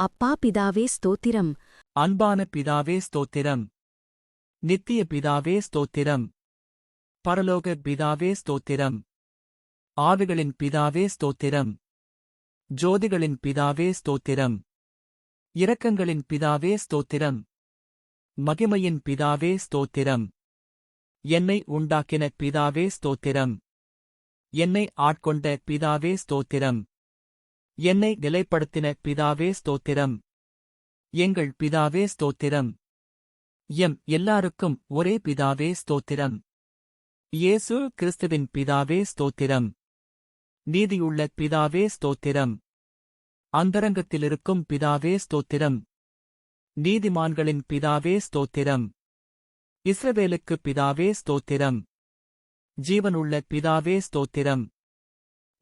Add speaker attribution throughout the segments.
Speaker 1: அப்பா பிதாவே ஸ்தோத்திரம்.
Speaker 2: அன்பான பிதாவே ஸ்தோத்திரம். நித்திய பிதாவே ஸ்தோத்திரம். பரலோக பிதாவே ஸ்தோத்திரம். ஆவிகளின் பிதாவே ஸ்தோத்திரம். ஜோதிகளின் பிதாவே ஸ்தோத்திரம். இரக்கங்களின் பிதாவே ஸ்தோத்திரம். மகிமையின் பிதாவே ஸ்தோத்திரம். என்னை உண்டாக்கின பிதாவே ஸ்தோத்திரம். என்னை ஆட்கொண்ட பிதாவே ஸ்தோத்திரம். என்னை நிலைப்படுத்தின பிதாவே ஸ்தோத்திரம். எங்கள் பிதாவே ஸ்தோத்திரம். எல்லாருக்கும் ஒரே பிதாவே ஸ்தோத்திரம். இயேசு கிறிஸ்துவின் பிதாவே ஸ்தோத்திரம். நீதியுள்ள பிதாவே ஸ்தோத்திரம். அந்தரங்கத்திலிருக்கும் பிதாவே ஸ்தோத்திரம். நீதிமான்களின் பிதாவே ஸ்தோத்திரம். இஸ்ரவேலுக்கு பிதாவே ஸ்தோத்திரம். ஜீவனுள்ள பிதாவே ஸ்தோத்திரம்.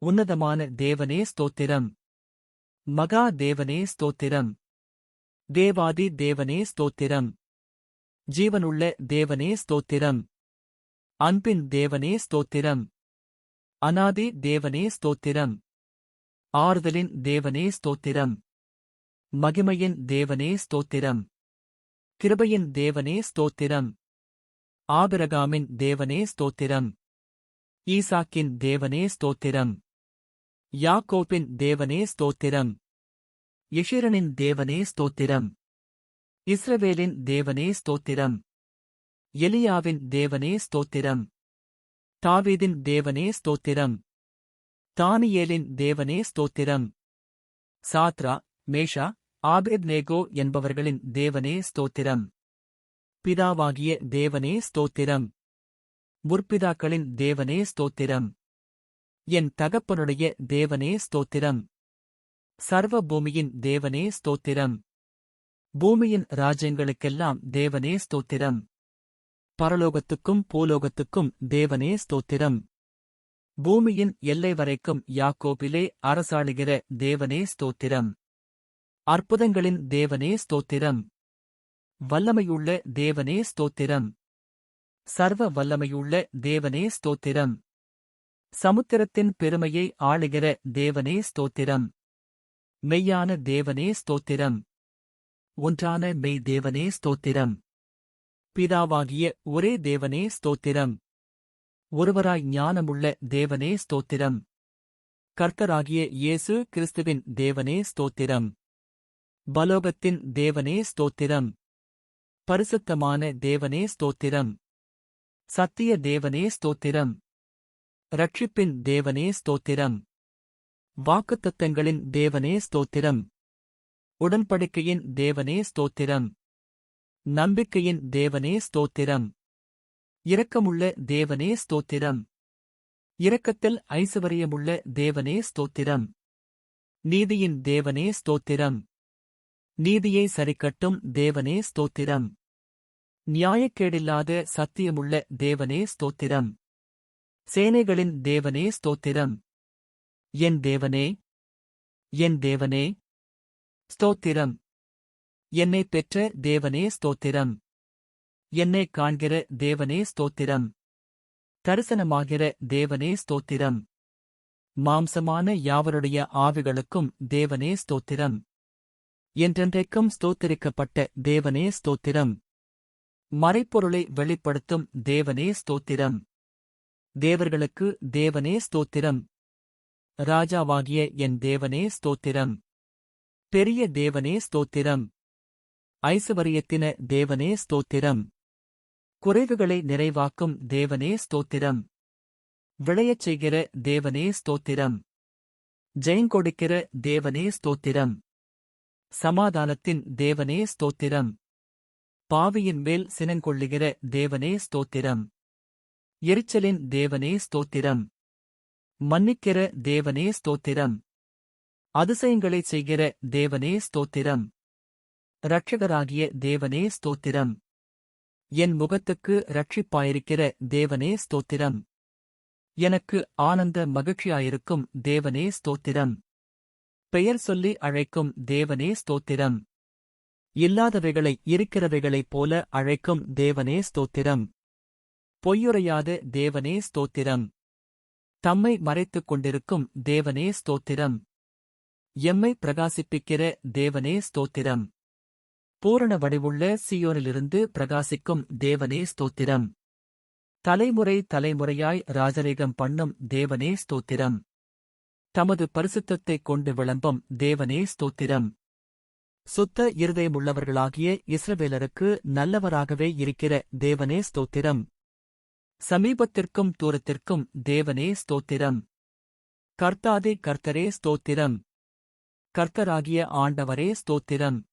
Speaker 2: உன்னதமான தேவனே ஸ்தோத்திரம். மகா தேவனே ஸ்தோத்திரம். தேவாதி தேவனே ஸ்தோத்திரம். ஜீவனுள்ள தேவனே ஸ்தோத்திரம். அன்பின் தேவனே ஸ்தோத்திரம். அநாதி தேவனே ஸ்தோத்திரம். ஆறுதலின் தேவனே ஸ்தோத்திரம். மகிமையின் தேவனே ஸ்தோத்திரம். கிருபையின் தேவனே ஸ்தோத்திரம். ஆபிரகாமின் தேவனே ஸ்தோத்திரம். ஈசாக்கின் தேவனே ஸ்தோத்திரம். யாக்கோபின் தேவனே ஸ்தோத்திரம். யெஷூரனின் தேவனே ஸ்தோத்திரம். இஸ்ரவேலின் தேவனே ஸ்தோத்திரம். எலியாவின் தேவனே ஸ்தோத்திரம். தாவீதின் தேவனே ஸ்தோத்திரம். தானியேலின் தேவனே ஸ்தோத்திரம். சாத்ரா, மேஷா, ஆபேத்நேகோ என்பவர்களின் தேவனே ஸ்தோத்திரம். பிதாவாகிய தேவனே ஸ்தோத்திரம். முற்பிதாக்களின் தேவனே ஸ்தோத்திரம். என் தகப்பனுடைய தேவனே ஸ்தோத்திரம். சர்வ பூமியின் தேவனே ஸ்தோத்திரம். பூமியின் ராஜ்யங்களுக்கெல்லாம் தேவனே ஸ்தோத்திரம். பரலோகத்துக்கும் பூலோகத்துக்கும் தேவனே ஸ்தோத்திரம். பூமியின் எல்லை வரைக்கும் யாக்கோபிலே அரசாளுகிற தேவனே ஸ்தோத்திரம். அற்புதங்களின் தேவனே ஸ்தோத்திரம். வல்லமையுள்ள தேவனே ஸ்தோத்திரம். சர்வ வல்லமையுள்ள தேவனே ஸ்தோத்திரம். சமுத்திரத்தின் பெருமையை ஆளுகிற தேவனே ஸ்தோத்திரம். மெய்யான தேவனே ஸ்தோத்திரம். ஒன்றான மெய் தேவனே ஸ்தோத்திரம். பிதாவாகிய ஒரே தேவனே ஸ்தோத்திரம். ஒருவராய் ஞானமுள்ள தேவனே ஸ்தோத்திரம். கர்த்தராகிய இயேசு கிறிஸ்துவின் தேவனே ஸ்தோத்திரம். பலோகத்தின் தேவனே ஸ்தோத்திரம். பரிசுத்தமான தேவனே ஸ்தோத்திரம். சத்திய தேவனே ஸ்தோத்திரம். ரட்சிப்பின் தேவனே ஸ்தோத்திரம். வாக்குத்தத்தங்களின் தேவனே ஸ்தோத்திரம். உடன்படிக்கையின் தேவனே ஸ்தோத்திரம். நம்பிக்கையின் தேவனே ஸ்தோத்திரம். இரக்கமுள்ள தேவனே ஸ்தோத்திரம். இரக்கத்தில் ஐசுவரியமுள்ள தேவனே ஸ்தோத்திரம். நீதியின் தேவனே ஸ்தோத்திரம். நீதியை சரிக்கட்டும் தேவனே ஸ்தோத்திரம். நியாயக்கேடில்லாத சத்தியமுள்ள தேவனே ஸ்தோத்திரம். சேனைகளின் தேவனே ஸ்தோத்திரம். என் தேவனே, என் தேவனே, ஸ்தோத்திரம். என்னை பெற்ற தேவனே ஸ்தோத்திரம். என்னை காண்கிற தேவனே ஸ்தோத்திரம். தரிசனமாகிற தேவனே ஸ்தோத்திரம். மாம்சமான யாவருடைய ஆவிகளுக்கும் தேவனே ஸ்தோத்திரம். என்றென்றைக்கும் ஸ்தோத்திரிக்கப்பட்ட தேவனே ஸ்தோத்திரம். மறைப்பொருளை வெளிப்படுத்தும் தேவனே ஸ்தோத்திரம். தேவர்களுக்கு தேவனே ஸ்தோத்திரம். ராஜாவாகிய என் தேவனே ஸ்தோத்திரம். பெரிய தேவனே ஸ்தோத்திரம். ஐசுவரியத்தின தேவனே ஸ்தோத்திரம். குறைவுகளை நிறைவாக்கும் தேவனே ஸ்தோத்திரம். விளையச் செய்கிற தேவனே ஸ்தோத்திரம். ஜெயங்கொடுக்கிற தேவனே ஸ்தோத்திரம். சமாதானத்தின் தேவனே ஸ்தோத்திரம். பாவியின் மேல் சினங்கொள்ளுகிற தேவனே ஸ்தோத்திரம். எரிச்சலின் தேவனே ஸ்தோத்திரம். மன்னிக்கிற தேவனே ஸ்தோத்திரம். அதிசயங்களைச் செய்கிற தேவனே ஸ்தோத்திரம். இரட்சகராகிய தேவனே ஸ்தோத்திரம். என் முகத்துக்கு இரட்சிப்பாயிருக்கிற தேவனே ஸ்தோத்திரம். எனக்கு ஆனந்த மகிழ்ச்சியாயிருக்கும் தேவனே ஸ்தோத்திரம். பெயர் சொல்லி அழைக்கும் தேவனே ஸ்தோத்திரம். இல்லாதவைகளை இருக்கிறவைகளைப் போல அழைக்கும் தேவனே ஸ்தோத்திரம். பொய்யுரையாத தேவனே ஸ்தோத்திரம். தம்மை மறைத்துக் கொண்டிருக்கும் தேவனே ஸ்தோத்திரம். எம்மை பிரகாசிப்பிக்கிற தேவனே ஸ்தோத்திரம். பூரண வடிவுள்ள சீயோனிலிருந்து பிரகாசிக்கும் தேவனே ஸ்தோத்திரம். தலைமுறை தலைமுறையாய் ராஜரீகம் பண்ணும் தேவனே ஸ்தோத்திரம். தமது பரிசுத்தத்தைக் கொண்டு விளம்பும் தேவனே ஸ்தோத்திரம். சுத்த இருதயமுள்ளவர்களாகிய இஸ்ரவேலருக்கு நல்லவராகவே இருக்கிற தேவனே ஸ்தோத்திரம். சமீபத்திற்கும் தூரத்திற்கும் தேவனே ஸ்தோத்திரம். கர்த்தாதி கர்த்தரே ஸ்தோத்திரம். கர்த்தராகிய ஆண்டவரே ஸ்தோத்திரம்.